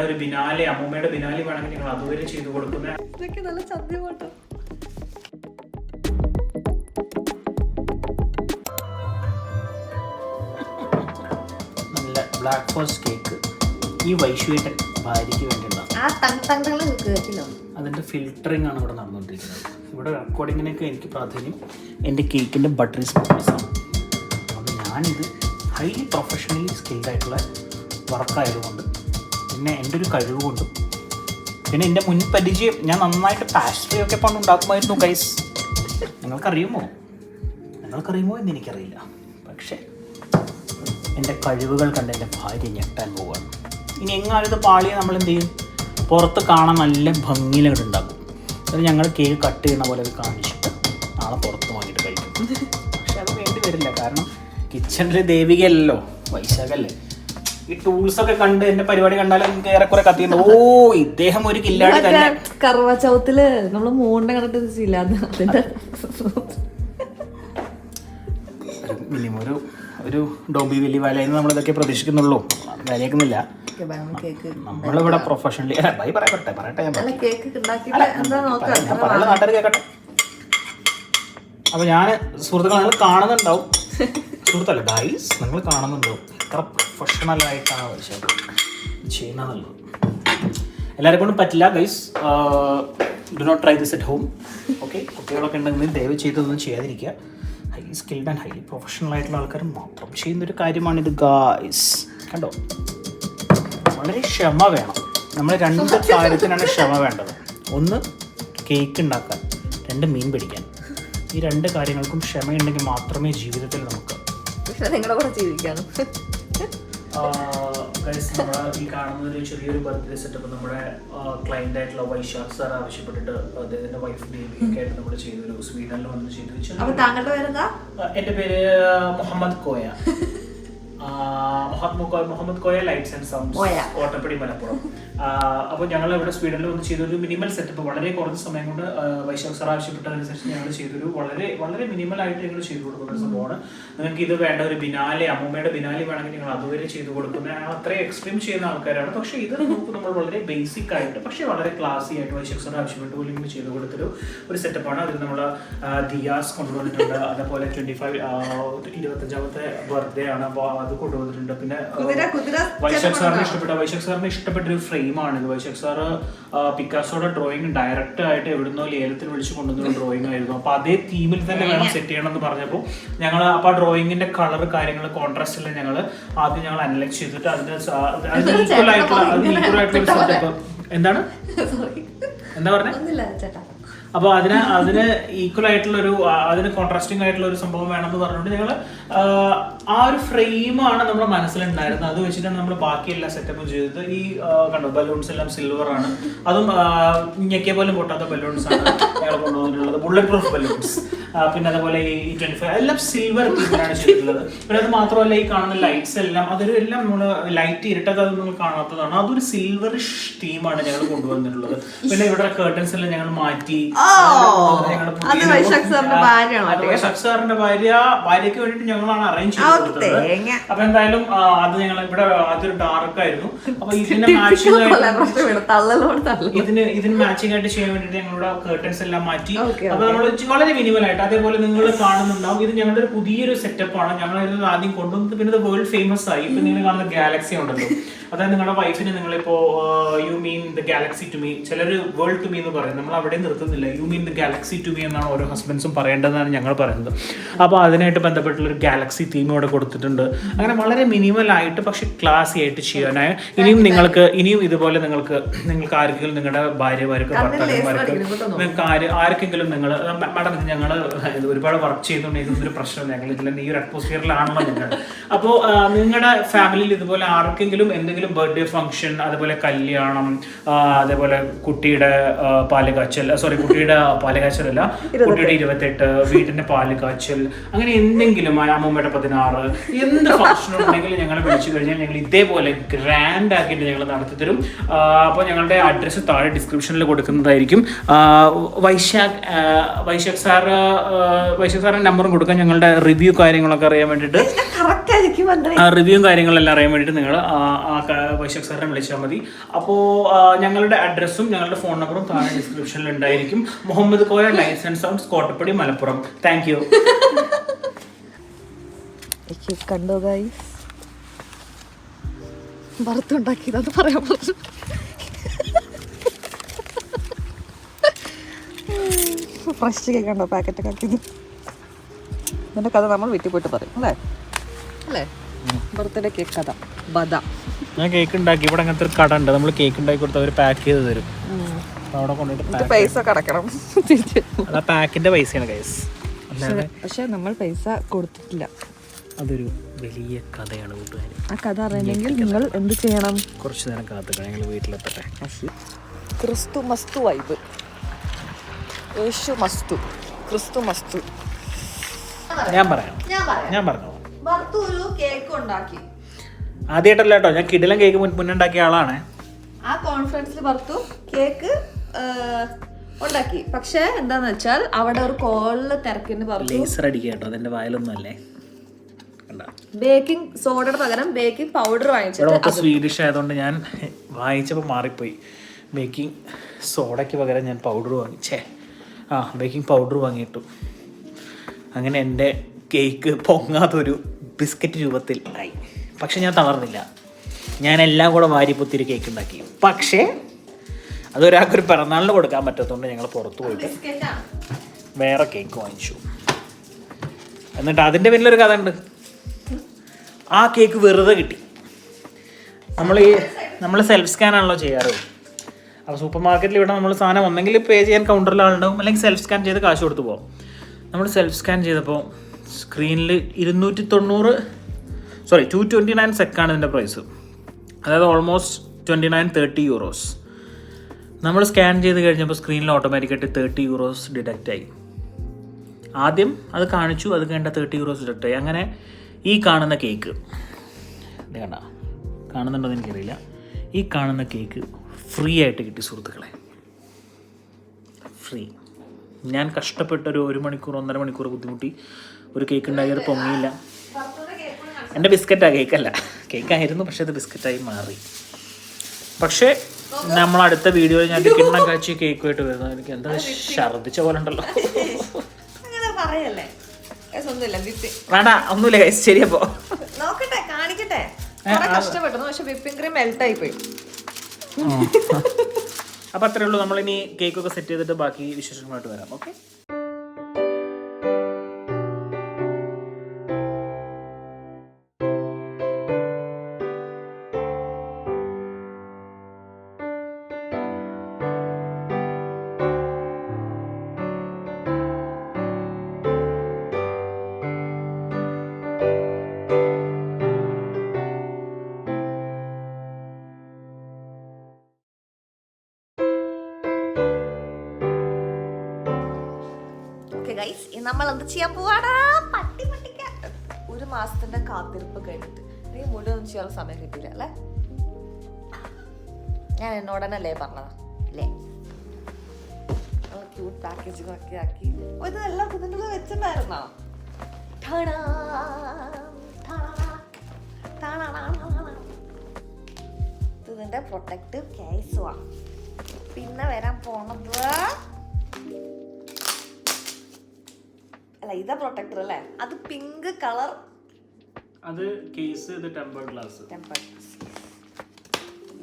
ഒരു ബിനാലെ, അമ്മൂമ്മയുടെ ബിനാലി വേണമെങ്കിൽ ഞങ്ങൾ അതുവരെ ചെയ്തു കൊടുക്കുന്ന നല്ല ചന്തി നല്ല ബ്ലാക്ക് ഫോറസ്റ്റ് കേക്ക് ഈ വൈഷുവിന്റെ ഭാര്യയ്ക്ക് വേണ്ടിയുള്ള അതിന്റെ ഫിൽറ്ററിംഗ് ആണ് ഇവിടെ നടന്നുകൊണ്ടിരിക്കുന്നത്. ഇവിടെ റെക്കോർഡിങ്ങിനൊക്കെ എനിക്ക് പ്രാധാന്യം എൻ്റെ കേക്കിൻ്റെ ബട്ടറി സ്മൂത്ത്നെസ്സാണ്. അപ്പോൾ ഞാനിത് ഹൈലി പ്രൊഫഷണലി സ്കിൽഡ് ആയിട്ടുള്ള വർക്കായതുകൊണ്ട്, പിന്നെ എൻ്റെ ഒരു കഴിവ് കൊണ്ടും, പിന്നെ എൻ്റെ മുൻ പരിചയം, ഞാൻ നന്നായിട്ട് പാസ്ട്രി ഒക്കെ പണ്ട് ഉണ്ടാക്കുമായിരുന്നു ഗൈസ്. നിങ്ങൾക്കറിയുമോ എന്ന് എനിക്കറിയില്ല. പക്ഷേ എൻ്റെ കഴിവുകൾ കണ്ട് എൻ്റെ ഭാര്യ ഞെട്ടാൻ പോവുകയാണ്. ഇനി എങ്ങാനും ഇത് പാളിയെ നമ്മൾ എന്ത് ചെയ്യും, പുറത്ത് കാണാൻ നല്ല ഭംഗിയിലങ്ങോട്ട് ഉണ്ടാക്കും. അത് ഞങ്ങൾ കേക്ക് കട്ട് ചെയ്യുന്ന പോലെ അത് കാണിച്ചിട്ട് നാളെ പുറത്ത് വാങ്ങിയിട്ട് കഴിക്കും. പക്ഷെ അത് വേണ്ടി വരില്ല, കാരണം കിച്ചണിൽ ദേവികയല്ലോ, വൈശാഖല്ലേ. ഈ ടൂൾസൊക്കെ കണ്ട് എൻ്റെ പരിപാടി കണ്ടാലും എനിക്ക് ഏറെക്കുറെ കത്തിയുണ്ട്. ഓ, ഇദ്ദേഹം ഒരു കില്ലാടി തന്നെ. കറുവച്ചൗത്തില് നമ്മള് മൂണ്ട കണ്ടിട്ടില്ല. മിനിമം ഒരു ഡോബി വലിയ വിലയെന്ന് നമ്മളിതൊക്കെ പ്രതീക്ഷിക്കുന്നുള്ളൂ. വിലയേക്കുന്നില്ല. നമ്മളിവിടെ പ്രൊഫഷണലി പറയട്ടെ ഞാൻ പറയാനുള്ള നാട്ടുകാർ കേൾക്കട്ടെ. അപ്പോൾ ഞാൻ സുഹൃത്തുക്കൾ നിങ്ങൾ കാണുന്നുണ്ടാവും, സുഹൃത്തല്ല ഗൈസ്, നിങ്ങൾ കാണുന്നുണ്ടാവും എത്ര പ്രൊഫഷണലായിട്ടാണ് പക്ഷേ ചെയ്യുന്നതെന്നുള്ളത്. എല്ലാവരെ കൊണ്ടും പറ്റില്ല guys. Do not try this at home. Okay, കുട്ടികളൊക്കെ ഉണ്ടെങ്കിൽ ദയവ് ചെയ്തൊന്നും ചെയ്യാതിരിക്കുക. Highly skilled and highly professional ആയിട്ടുള്ള ആൾക്കാർ മാത്രം ചെയ്യുന്നൊരു കാര്യമാണിത് ഗൈസ്. കണ്ടോ, വളരെ ക്ഷമ വേണം. നമ്മൾ രണ്ട് കാര്യത്തിനാണ് ക്ഷമ വേണ്ടത്. ഒന്ന് കേക്ക് ഉണ്ടാക്കാൻ, രണ്ട് മീൻ പിടിക്കാൻ. ഈ രണ്ട് കാര്യങ്ങൾക്കും ക്ഷമയുണ്ടെങ്കിൽ മാത്രമേ ജീവിതത്തിൽ നമുക്ക് നിങ്ങളുടെ കൂടെ ജീവിക്കാനും. ഈ കാണുന്ന ഒരു ചെറിയൊരു ബർത്ത്ഡേ സെറ്റപ്പ് നമ്മുടെ ക്ലൈന്റ് ആയിട്ടുള്ള വൈശാഖ് സാർ ആവശ്യപ്പെട്ടിട്ട് അദ്ദേഹത്തിന്റെ വൈഫ് ബേബിയൊക്കെ ആയിട്ട് നമ്മൾ ചെയ്തൊരു സ്വീഡനിൽ വന്ന് ചെയ്തു വെച്ചാൽ. താങ്കളുടെ പേരെന്താ? എൻ്റെ പേര് Muhammad Koya. Muhammad Koya lights and sounds, Kottappadi, Malappuram. അപ്പോൾ ഞങ്ങൾ ഇവിടെ സ്വീഡനിൽ വന്ന് ചെയ്തൊരു മിനിമൽ സെറ്റപ്പ് വളരെ കുറഞ്ഞ സമയം കൊണ്ട് വൈശാഖ് സാർ ആവശ്യപ്പെട്ടതനുസരിച്ച് ഞങ്ങൾ ചെയ്തൊരു വളരെ വളരെ മിനിമൽ ആയിട്ട് ഞങ്ങൾ ചെയ്തു കൊടുക്കുന്ന സംഭവമാണ്. നിങ്ങൾക്ക് ഇത് വേണ്ട ഒരു ബിനാലെ, അമ്മൂമ്മയുടെ ബിനാലി വേണമെങ്കിൽ ഞങ്ങൾ അതുവരെ ചെയ്തു കൊടുക്കുന്ന അത്രയും എക്സ്ട്രീം ചെയ്യുന്ന ആൾക്കാരാണ്. പക്ഷേ ഇത് നമുക്ക് നമ്മൾ വളരെ ബേസിക് ആയിട്ട് പക്ഷേ വളരെ ക്ലാസി ആയിട്ട് വൈശാഖ് സാർ ആവശ്യപ്പെട്ട് പോലും ഇങ്ങനെ ചെയ്തു കൊടുത്തൊരു സെറ്റപ്പാണ്. അതിൽ നമ്മൾ ദിയാസ് കൊണ്ടുവന്നിട്ടുണ്ട്. അതേപോലെ 25ാമത്തെ ബർത്ത്ഡേ ആണ്, അപ്പോൾ അത് കൊണ്ടുവന്നിട്ടുണ്ട്. പിന്നെ വൈശാഖ് സാറിന് ഇഷ്ടപ്പെട്ട ഒരു ഫ്രെയിമാണ് ഇത്. വൈശാഖ് സാറ് പിക്കാസോയുടെ ഡ്രോയിങ് ഡയറക്റ്റ് ആയിട്ട് എവിടുന്നോ ലേലത്തിന് വിളിച്ച് കൊണ്ടുവന്നൊരു ഡ്രോയിങ് ആയിരുന്നു. അപ്പോൾ അതേ തീമിൽ തന്നെ വേണം സെറ്റ് ചെയ്യണം എന്ന് പറഞ്ഞപ്പോൾ ഞങ്ങൾ അപ്പോൾ ആ ഡ്രോയിങ്ങിന്റെ കളർ കാര്യങ്ങൾ കോൺട്രാസ്റ്റ് എല്ലാം ഞങ്ങൾ ആദ്യം ഞങ്ങൾ അനലൈസ് ചെയ്തിട്ട് അതിന് ഈക്വൽ ആയിട്ടുള്ള സെറ്റപ്പ്. എന്താണ് എന്താ പറഞ്ഞത്? അപ്പോൾ അതിന് ഈക്വൽ ആയിട്ടുള്ളൊരു, അതിന് കോൺട്രാസ്റ്റിംഗ് ആയിട്ടുള്ള ഒരു സംഭവം വേണമെന്ന് പറഞ്ഞുകൊണ്ട് ഞങ്ങൾ ആ ഒരു ഫ്രെയിമാണ് നമ്മുടെ മനസ്സിലുണ്ടായിരുന്നത്. അത് വെച്ചിട്ടാണ് നമ്മൾ ബാക്കി എല്ലാ സെറ്റപ്പും ചെയ്തത്. ഈ കണ്ടോ, ബലൂൺസ് എല്ലാം സിൽവർ ആണ്, അതും ഞെക്കിയ പോലും പൊട്ടാത്ത ബലൂൺസ് ആണ് ഞങ്ങൾ കൊണ്ടുവന്നിട്ടുള്ളത്, ബുള്ളറ്റ് പ്രൂഫ് ബലൂൺസ്. പിന്നെ അതേപോലെ ഈ 25 എല്ലാം സിൽവർ തീമിലാണ് ചെയ്തിട്ടുള്ളത്. പിന്നെ അത് മാത്രമല്ല ഈ കാണുന്ന ലൈറ്റ്സ് എല്ലാം അതൊരു എല്ലാം നമ്മൾ ലൈറ്റ് ഇരുട്ടത് അത് നിങ്ങൾ കാണാത്തതാണ്, അതൊരു സിൽവറിഷ് തീമാണ് ഞങ്ങൾ കൊണ്ടുവന്നിട്ടുള്ളത്. പിന്നെ ഇവിടെ കേർട്ടൻസ് എല്ലാം ഞങ്ങൾ മാറ്റി. വൈശാഖ് സാറിന്റെ ഭാര്യയ്ക്ക് വേണ്ടിട്ട് ഞങ്ങളാണ് അറേഞ്ച് ചെയ്ത് കൊടുത്തത്. അപ്പൊ എന്തായാലും അത് ഞങ്ങൾ ഇവിടെ അതൊരു ഡാർക്ക് ആയിരുന്നു. അപ്പൊ ഇതിന് മാച്ചിങ് ആയിട്ട് ചെയ്യാൻ വേണ്ടിട്ട് ഞങ്ങളുടെ കേർട്ടൻസ് എല്ലാം മാറ്റി. അപ്പൊ നമ്മൾ വളരെ മിനിമൽ ആയിട്ട്, അതേപോലെ നിങ്ങൾ കാണുന്നുണ്ടാവും ഇത് ഞങ്ങളുടെ ഒരു പുതിയൊരു സെറ്റപ്പ് ആണ്. ഞങ്ങൾ ആദ്യം കൊണ്ടുവന്നത്, പിന്നെ ഇത് വേൾഡ് ഫേമസ് ആയി. ഇപ്പൊ നിങ്ങൾ കാണുന്ന ഗാലക്സി ഉണ്ടല്ലോ, അതായത് നിങ്ങളുടെ വൈഫിന് നിങ്ങളിപ്പോ you mean the galaxy to me, ചിലര് വേൾഡ് ടു മീ എന്ന് പറയും, നമ്മൾ അവിടെ നിർത്തുന്നില്ല, you mean the galaxy to me എന്നാണ് ഓരോ ഹസ്ബൻഡ്സും പറയേണ്ടതെന്നാണ് ഞങ്ങൾ പറയുന്നത്. അപ്പോൾ അതിനായിട്ട് ബന്ധപ്പെട്ടുള്ളൊരു ഗാലക്സി തീം ഇവിടെ കൊടുത്തിട്ടുണ്ട്. അങ്ങനെ വളരെ മിനിമൽ ആയിട്ട് പക്ഷെ ക്ലാസി ആയിട്ട് ചെയ്യാനായ ഇനിയും ഇതുപോലെ നിങ്ങൾക്ക് ആർക്കെങ്കിലും നിങ്ങളുടെ ഭാര്യമാർക്ക് ഭർത്താക്കന്മാർക്ക് നിങ്ങൾക്ക് ആർക്കെങ്കിലും നിങ്ങൾ മാഡം ഞങ്ങൾ ഒരുപാട് വർക്ക് ചെയ്യുന്നുണ്ടെങ്കിൽ ഇതൊരു പ്രശ്നം, ഞങ്ങൾ ഇതിൽ ഈ ഒരു അറ്റ്മോസ്ഫിയറിലാണല്ലോ നിങ്ങൾ. അപ്പോൾ നിങ്ങളുടെ ഫാമിലിയിൽ ഇതുപോലെ ആർക്കെങ്കിലും എന്തെങ്കിലും ബർത്ത്ഡേ ഫംഗ്ഷൻ, അതുപോലെ കല്യാണം, കല്യാണം, അതേപോലെ കുട്ടിയുടെ കുട്ടിയുടെ പാലുകാച്ചലല്ല, കുട്ടിയുടെ 28, വീടിന്റെ പാലുകാച്ചൽ, അങ്ങനെ എന്തെങ്കിലും അമ്മൂമ്മയുടെ 16 എന്ത് ഫംഗ്ഷൻ ഉണ്ടെങ്കിലും ഞങ്ങളെ വിളിച്ചു കഴിഞ്ഞാൽ ഞങ്ങൾ ഇതേപോലെ ഗ്രാൻഡ് ആക്കിയിട്ട് ഞങ്ങൾ നടത്തി തരും. അപ്പോൾ ഞങ്ങളുടെ അഡ്രസ്സ് താഴെ ഡിസ്ക്രിപ്ഷനിൽ കൊടുക്കുന്നതായിരിക്കും. വൈശാഖ് സാറിന്റെ നമ്പറും കൊടുക്കാം. ഞങ്ങളുടെ റിവ്യൂ കാര്യങ്ങളൊക്കെ അറിയാൻ വേണ്ടിയിട്ട്, റിവ്യൂവും കാര്യങ്ങളെല്ലാം അറിയാൻ വേണ്ടിയിട്ട് നിങ്ങൾ വൈശാഖ് സാറിനെ വിളിച്ചാൽ മതി. അപ്പോൾ ഞങ്ങളുടെ അഡ്രസ്സും ഞങ്ങളുടെ ഫോൺ നമ്പറും താഴെ ഡിസ്ക്രിപ്ഷനിൽ ഉണ്ടായിരിക്കും. Muhammad Koya lights and sounds, Kottappadi, Malappuram. Thank you. കണ്ടോ ഗൈസ്, വറുത്തുണ്ടാക്കിയതെന്ന് പറയാൻ പറഞ്ഞു. ഫ്രഷ് കേക്ക് കണ്ടോ പാക്കറ്റൊക്കെ ആക്കിയത്. ഇതിൻ്റെ കഥ നമ്മൾ വീട്ടിൽ പോയിട്ട് പറയും അല്ലേ അല്ലേ? ബർത്ത്ഡേ കേക്ക് കഥ ബദ. ഞാൻ കേക്ക് ഉണ്ടാക്കി, ഇവിടെ അങ്ങനത്തെ ഒരു കട ഉണ്ട്, നമ്മൾ കേക്ക് ഉണ്ടാക്കി കൊടുത്ത് അവർ പാക്ക് ചെയ്ത് തരും. അവിടെ കൊണ്ടുപോയിട്ട് പൈസ കടക്കണം. അതാ പാക്കിന്റെ പൈസയാണ് ഗൈസ്. പക്ഷെ നമ്മൾ പൈസ കൊടുത്തിട്ടില്ല. അതൊരു വലിയ കഥയാണ് കൂട്ടുകാർ. ആ കഥ അറിയണമെങ്കിൽ നിങ്ങൾ എന്ത് ചെയ്യണം? കുറച്ച് നേരം കാത്തിക്കണം, ഞങ്ങൾ വീട്ടിലെത്തട്ടെ. ക്രിസ്തു മസ്തു വൈബ്, യേശു മസ്തു, ക്രിസ്തു മസ്തു. ഞാൻ പറഞ്ഞു ഒരു കേക്ക് ഉണ്ടാക്കി. ആദ്യമായിട്ടല്ല കേട്ടോ, ഞാൻ കിടിലൻ കേക്ക് മുന്നുണ്ടാക്കിയ ആളാണ്. ആ കോൺഫറൻസിൽ ഭർത്തു കേക്ക് ഉണ്ടാക്കി. പക്ഷെ എന്താന്ന് വെച്ചാൽ അവിടെ ഒരു കോളില് തിരക്കിന് പറഞ്ഞു ലേസർ അടിക്കുക കേട്ടോ, അതെന്റെ വായിലൊന്നും അല്ലേ. ബേക്കിംഗ് സോഡയുടെ പകരം ബേക്കിംഗ് പൗഡർ വാങ്ങിച്ചു. സ്വീഡിഷ് ആയതുകൊണ്ട് ഞാൻ വാങ്ങിച്ചപ്പോൾ മാറിപ്പോയി. ബേക്കിംഗ് സോഡയ്ക്ക് പകരം ഞാൻ പൗഡർ വാങ്ങിച്ചേ. ബേക്കിംഗ് പൗഡർ വാങ്ങിയിട്ടു. അങ്ങനെ എൻ്റെ കേക്ക് പൊങ്ങാത്തൊരു ബിസ്ക്കറ്റ് രൂപത്തിൽ ആയി. പക്ഷെ ഞാൻ തളർന്നില്ല, ഞാൻ എല്ലാം കൂടെ വാരിപ്പൊത്തിരി കേക്ക് ഉണ്ടാക്കി. പക്ഷേ അതൊരാൾക്കൊരു പിറന്നാളിന് കൊടുക്കാൻ പറ്റാത്തതുകൊണ്ട് ഞങ്ങൾ പുറത്ത് പോയിട്ട് വേറെ കേക്ക് വാങ്ങിച്ചു. എന്നിട്ട് അതിൻ്റെ പിന്നിലൊരു കഥ ഉണ്ട്. ആ കേക്ക് വെറുതെ കിട്ടി. നമ്മൾ സെൽഫ് സ്കാൻ ആണല്ലോ ചെയ്യാറ്. അപ്പോൾ സൂപ്പർ മാർക്കറ്റിൽ ഇവിടെ നമ്മൾ സാധനം ഒന്നെങ്കിൽ പേ ചെയ്യാൻ കൗണ്ടറിൽ ആളുണ്ടാവും, അല്ലെങ്കിൽ സെൽഫ് സ്കാൻ ചെയ്ത് കാശ് കൊടുത്ത് പോകും. നമ്മൾ സെൽഫ് സ്കാൻ ചെയ്തപ്പോൾ സ്ക്രീനിൽ 229 സെക്കാണ് ഇതിൻ്റെ പ്രൈസ്. അതായത് ഓൾമോസ്റ്റ് 29-30 യൂറോസ്. നമ്മൾ സ്കാൻ ചെയ്ത് കഴിഞ്ഞപ്പോൾ സ്ക്രീനിൽ ഓട്ടോമാറ്റിക്കായിട്ട് 30 യൂറോസ് ഡിഡക്റ്റ് ആയി. ആദ്യം അത് കാണിച്ചു, അത് കഴിഞ്ഞ 30 യൂറോസ് ഡിഡക്റ്റ് ആയി. അങ്ങനെ ഈ കാണുന്ന കേക്ക് വേണ്ട, കാണുന്നുണ്ടോ എന്ന് എനിക്കറിയില്ല. ഈ കാണുന്ന കേക്ക് ഫ്രീ ആയിട്ട് കിട്ടി സുഹൃത്തുക്കളെ, ഫ്രീ. ഞാൻ കഷ്ടപ്പെട്ടൊരു 1 മണിക്കൂർ 1.5 മണിക്കൂർ ബുദ്ധിമുട്ടി ഒരു കേക്ക് ഉണ്ടാക്കിയത് പൊങ്ങിയില്ല. എൻ്റെ ബിസ്ക്കറ്റാണ്, കേക്കല്ല. കേക്കായിരുന്നു, പക്ഷെ അത് ബിസ്ക്കറ്റായി മാറി. പക്ഷേ നമ്മൾ അടുത്ത വീഡിയോയിൽ ഞാൻ കിണ്ണം കാച്ചി കേക്കുമായിട്ട് വരുന്നത്. എനിക്ക് എന്താ ഛർദ്ദിച്ച പോലെ ഉണ്ടല്ലോ. വേണ്ട, ഒന്നുമില്ല ഗൈസ്, ശരിയപ്പോ നോക്കട്ടെ, കാണിക്കട്ടെ. കഷ്ടപ്പെട്ടു, പക്ഷെ വിപ്പിംഗ് ക്രീം മെൽറ്റ് ആയി പോയി. അപ്പൊ അത്രേ ഉള്ളൂ. നമ്മളിനി കേക്കൊക്കെ സെറ്റ് ചെയ്തിട്ട് ബാക്കി വിശേഷങ്ങളായിട്ട് വരാം. ഓക്കെ. നമ്മൾ എന്ത് ചെയ്യാൻ പോവാടാ? പട്ടി പട്ടിക്ക 1 മാസത്തിന്റെ കാത്തിരിപ്പ് കഴിഞ്ഞിട്ട് നീ മുഴുവൻ ചെയ്യാൻ സമയം കിട്ടിയില്ല അല്ലേ? ഞാൻ എന്നോടനല്ലേ പറഞ്ഞതാ അല്ലേ? ക്യൂട്ട് പാക്കേജിംഗ് ഒക്കെ ആക്കി. ഇതെല്ലാം ഇതിൻ്റെ വെച്ചിട്ടുണ്ടായിരുന്നോ? ഇതിന്റെ പ്രൊട്ടക്റ്റീവ് കേസുമാണ്. പിന്നെ വരാൻ പോണത് അല്ല, ഇതാ പ്രൊട്ടക്ടർ അല്ലേ? അത് പിങ്ക് കളർ. അത് കേസ്, ഇത് ടെമ്പർഡ് ഗ്ലാസ്.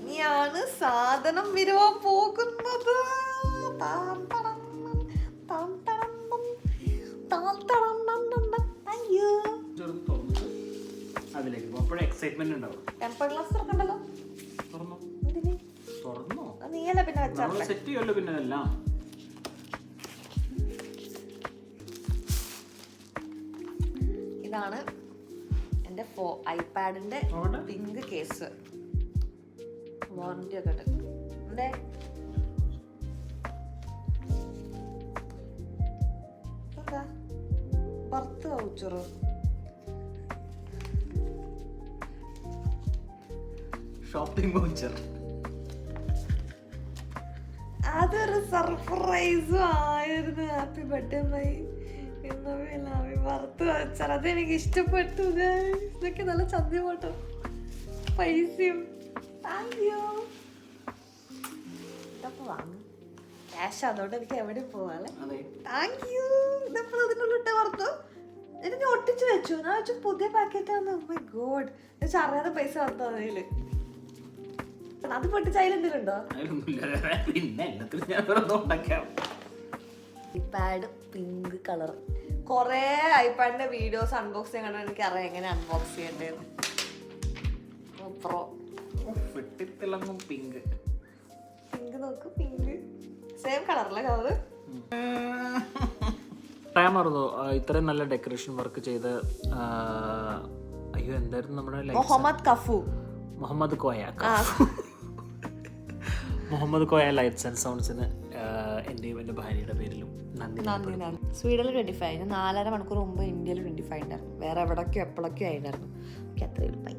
ഇനിയാണ് സാധനം വരുവാൻ പോകുന്നത്. ടെമ്പർഡ് ഗ്ലാസ് തുറക്കണ്ടല്ലോ. നീയല്ല പിന്നെ വെച്ചാൽ ഇതാണ് എൻ്റെ ഐപാഡിന്റെ പിങ്ക് കേസ്. വാറണ്ടി ഒക്കെ ഉണ്ട്. എന്തേ എന്താ പുറത്ത് വൗച്ചറോ? Shopping voucher. അതൊരു സർപ്രൈസും ആയിരുന്നു. ഹാപ്പി ബർത്ത്ഡേ മൈ വറുത്ത് വെച്ചാൽ അതെനിക്ക് ഇഷ്ടപ്പെട്ടു. ഇതൊക്കെ നല്ല ചന്തി പോട്ടോ. പൈസയും താങ്ക് യു. ഇതൊക്കെ വാങ്ങും ക്യാഷ്, അതുകൊണ്ട് എനിക്ക് എവിടെ പോവാല്ലേ. Thank you. ഇതെപ്പോൾ അതിനുള്ളിട്ട വറുത്തു എനിക്ക് ഒട്ടിച്ച് വെച്ചു. ഞാൻ വെച്ചു പുതിയ പാക്കറ്റാണ്. മൈ ഗോഡ്, അറിയാതെ പൈസ വറുത്തു അതില്. അത് പൊട്ടിച്ച് അതിലെന്തെങ്കിലുണ്ടോ? പിന്നെ ഐപാഡ് പിങ്ക് കളർ. കുറേ ഐപാഡിന്റെ വീഡിയോസ് അൺബോക്സ് ചെയ്യാൻ കണ്ടാൽ എനിക്ക് അറിയാം എങ്ങനെ അൺബോക്സ് ചെയ്യേണ്ടത്. പ്രോ പിങ്ക് പിങ്ക് നോക്ക്, പിങ്ക് സെയിം കളറല്ലേ കളറ്. പറയാൻ മറന്നു, ഇത്രയും നല്ല ഡെക്കറേഷൻ വർക്ക് ചെയ്ത് അയ്യോ എന്തായിരുന്നു നമ്മുടെ മുഹമ്മദ് കോയ ലൈറ്റ്സ് ആൻഡ് സൗണ്ട്സിന് എന്റെയും എന്റെ ഭാര്യയുടെ പേരിലും നന്ദി. സ്വീഡനിൽ 25, 4.5 മണിക്കൂർ മുമ്പ് ഇന്ത്യയിൽ 25 ഉണ്ടായിരുന്നു. വേറെ എവിടേക്കോ എപ്പോഴൊക്കെയോ ആയിട്ടുണ്ടായിരുന്നു. എനിക്ക് അത്ര എളുപ്പമായി.